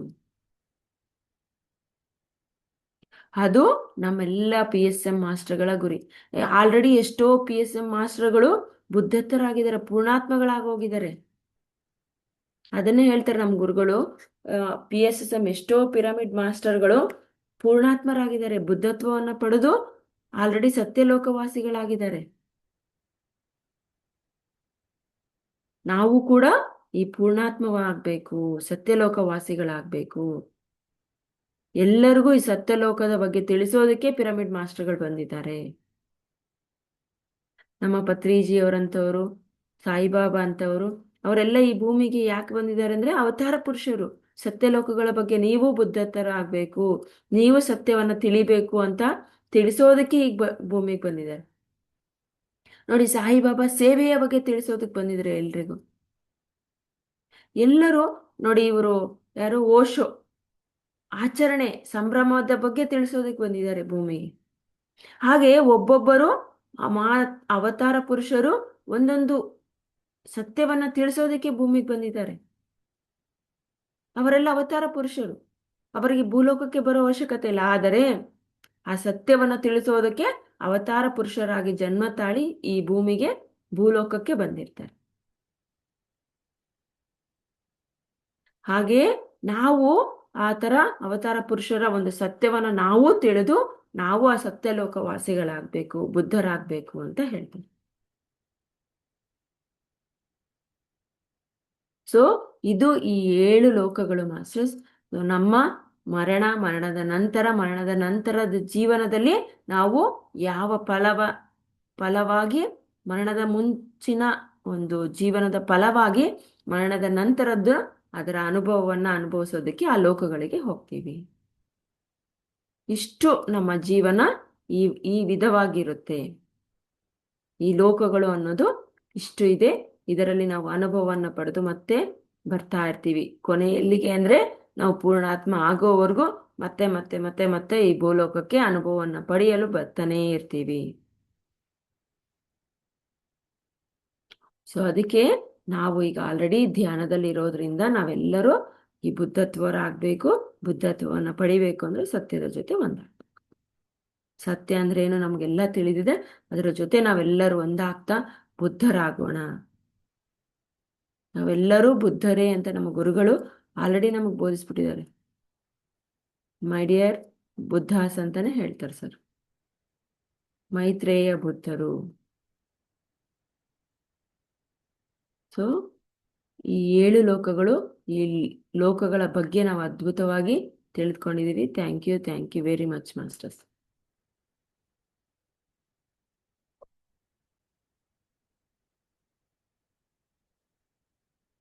ಅದು ನಮ್ಮೆಲ್ಲ PSM ಮಾಸ್ಟರ್ಗಳ ಗುರಿ. ಆಲ್ರೆಡಿ ಎಷ್ಟೋ PSM ಮಾಸ್ಟರ್ಗಳು ಬುದ್ಧತ್ವರಾಗಿದ್ದಾರೆ, ಪೂರ್ಣಾತ್ಮಗಳಾಗೋಗಿದ್ದಾರೆ. ಅದನ್ನೇ ಹೇಳ್ತಾರೆ ನಮ್ಮ ಗುರುಗಳು, PSM ಎಷ್ಟೋ ಪಿರಮಿಡ್ ಮಾಸ್ಟರ್ಗಳು ಪೂರ್ಣಾತ್ಮರಾಗಿದ್ದಾರೆ, ಬುದ್ಧತ್ವವನ್ನು ಪಡೆದು ಆಲ್ರೆಡಿ ಸತ್ಯಲೋಕವಾಸಿಗಳಾಗಿದ್ದಾರೆ. ನಾವು ಕೂಡ ಈ ಪೂರ್ಣಾತ್ಮವಾಗಬೇಕು, ಸತ್ಯಲೋಕವಾಸಿಗಳಾಗಬೇಕು. ಎಲ್ಲರಿಗೂ ಈ ಸತ್ಯಲೋಕದ ಬಗ್ಗೆ ತಿಳಿಸೋದಕ್ಕೆ ಪಿರಮಿಡ್ ಮಾಸ್ಟರ್ಗಳು ಬಂದಿದ್ದಾರೆ. ನಮ್ಮ ಪತ್ರಿಜಿಯವರಂಥವರು, ಸಾಯಿಬಾಬಾ ಅಂತವರು, ಅವರೆಲ್ಲ ಈ ಭೂಮಿಗೆ ಯಾಕೆ ಬಂದಿದ್ದಾರೆ ಅಂದ್ರೆ ಅವತಾರ ಪುರುಷರು. ಸತ್ಯಲೋಕಗಳ ಬಗ್ಗೆ ನೀವು ಬುದ್ಧತರ ಆಗ್ಬೇಕು, ನೀವು ಸತ್ಯವನ್ನ ತಿಳಿಬೇಕು ಅಂತ ತಿಳಿಸೋದಕ್ಕೆ ಈಗ ಭೂಮಿಗೆ ಬಂದಿದ್ದಾರೆ. ನೋಡಿ, ಸಾಯಿಬಾಬಾ ಸೇವೆಯ ಬಗ್ಗೆ ತಿಳಿಸೋದಕ್ಕೆ ಬಂದಿದ್ದಾರೆ ಎಲ್ರಿಗೂ. ಎಲ್ಲರೂ ನೋಡಿ, ಇವರು ಯಾರು, ಓಶೋ ಆಚರಣೆ ಸಂಭ್ರಮದ ಬಗ್ಗೆ ತಿಳಿಸೋದಕ್ಕೆ ಬಂದಿದ್ದಾರೆ ಭೂಮಿಗೆ. ಹಾಗೆ ಒಬ್ಬೊಬ್ಬರು ಅವತಾರ ಪುರುಷರು ಒಂದೊಂದು ಸತ್ಯವನ್ನ ತಿಳಿಸೋದಕ್ಕೆ ಭೂಮಿಗೆ ಬಂದಿದ್ದಾರೆ. ಅವರೆಲ್ಲ ಅವತಾರ ಪುರುಷರು, ಅವರಿಗೆ ಭೂಲೋಕಕ್ಕೆ ಬರೋ ಅವಶ್ಯಕತೆ ಇಲ್ಲ. ಆದರೆ ಆ ಸತ್ಯವನ್ನು ತಿಳಿಸೋದಕ್ಕೆ ಅವತಾರ ಪುರುಷರಾಗಿ ಜನ್ಮ ತಾಳಿ ಈ ಭೂಮಿಗೆ, ಭೂಲೋಕಕ್ಕೆ ಬಂದಿರ್ತಾರೆ. ಹಾಗೆ ನಾವು ಆ ತರ ಅವತಾರ ಪುರುಷರ ಒಂದು ಸತ್ಯವನ್ನ ನಾವು ತಿಳಿದು ನಾವು ಆ ಸತ್ಯಲೋಕ ವಾಸಿಗಳಾಗಬೇಕು, ಬುದ್ಧರಾಗಬೇಕು ಅಂತ ಹೇಳ್ತೀನಿ. ಸೊ ಇದು ಈ 7 ಲೋಕಗಳು ಮಾಸ್ಟರ್ಸ್. ನಮ್ಮ ಮರಣದ ನಂತರದ ಜೀವನದಲ್ಲಿ ನಾವು ಯಾವ ಫಲವಾಗಿ, ಮರಣದ ಮುಂಚಿನ ಒಂದು ಜೀವನದ ಫಲವಾಗಿ ಮರಣದ ನಂತರದ್ದು ಅದರ ಅನುಭವವನ್ನು ಅನುಭವಿಸೋದಕ್ಕೆ ಆ ಲೋಕಗಳಿಗೆ ಹೋಗ್ತೀವಿ. ಇಷ್ಟು ನಮ್ಮ ಜೀವನ ಈ ವಿಧವಾಗಿರುತ್ತೆ. ಈ ಲೋಕಗಳು ಅನ್ನೋದು ಇಷ್ಟು ಇದೆ. ಇದರಲ್ಲಿ ನಾವು ಅನುಭವವನ್ನು ಪಡೆದು ಮತ್ತೆ ಬರ್ತಾ ಇರ್ತೀವಿ. ಕೊನೆ ಎಲ್ಲಿಗೆ ಅಂದ್ರೆ ನಾವು ಪೂರ್ಣಾತ್ಮ ಆಗೋವರೆಗೂ ಮತ್ತೆ ಮತ್ತೆ ಮತ್ತೆ ಮತ್ತೆ ಈ ಭೂಲೋಕಕ್ಕೆ ಅನುಭವವನ್ನು ಪಡೆಯಲು ಬರ್ತಾನೆ ಇರ್ತೀವಿ. ಸೊ ಅದಕ್ಕೆ ನಾವು ಈಗ ಆಲ್ರೆಡಿ ಧ್ಯಾನದಲ್ಲಿ ಇರೋದ್ರಿಂದ ನಾವೆಲ್ಲರೂ ಈ ಬುದ್ಧತ್ವರಾಗಬೇಕು. ಬುದ್ಧತ್ವವನ್ನು ಪಡಿಬೇಕು ಅಂದ್ರೆ ಸತ್ಯದ ಜೊತೆ ಒಂದಾಗಬೇಕು. ಸತ್ಯ ಅಂದ್ರೆ ಏನು ನಮಗೆಲ್ಲ ತಿಳಿದಿದೆ. ಅದರ ಜೊತೆ ನಾವೆಲ್ಲರೂ ಒಂದಾಗ್ತಾ ಬುದ್ಧರಾಗೋಣ. ನಾವೆಲ್ಲರೂ ಬುದ್ಧರೇ ಅಂತ ನಮ್ಮ ಗುರುಗಳು ಆಲ್ರೆಡಿ ನಮಗೆ ಬೋಧಿಸ್ಬಿಟ್ಟಿದ್ದಾರೆ. ಮೈ ಡಿಯರ್ ಬುದ್ಧಾಸ್ ಅಂತಾನೆ ಹೇಳ್ತಾರೆ ಸರ್, ಮೈತ್ರೇಯ ಬುದ್ಧರು. ಸೊ ಈ 7 ಲೋಕಗಳು, ಈ ಲೋಕಗಳ ಬಗ್ಗೆ ನಾವು ಅದ್ಭುತವಾಗಿ ತಿಳಿದುಕೊಂಡಿದ್ದೀವಿ. Thank you very much masters.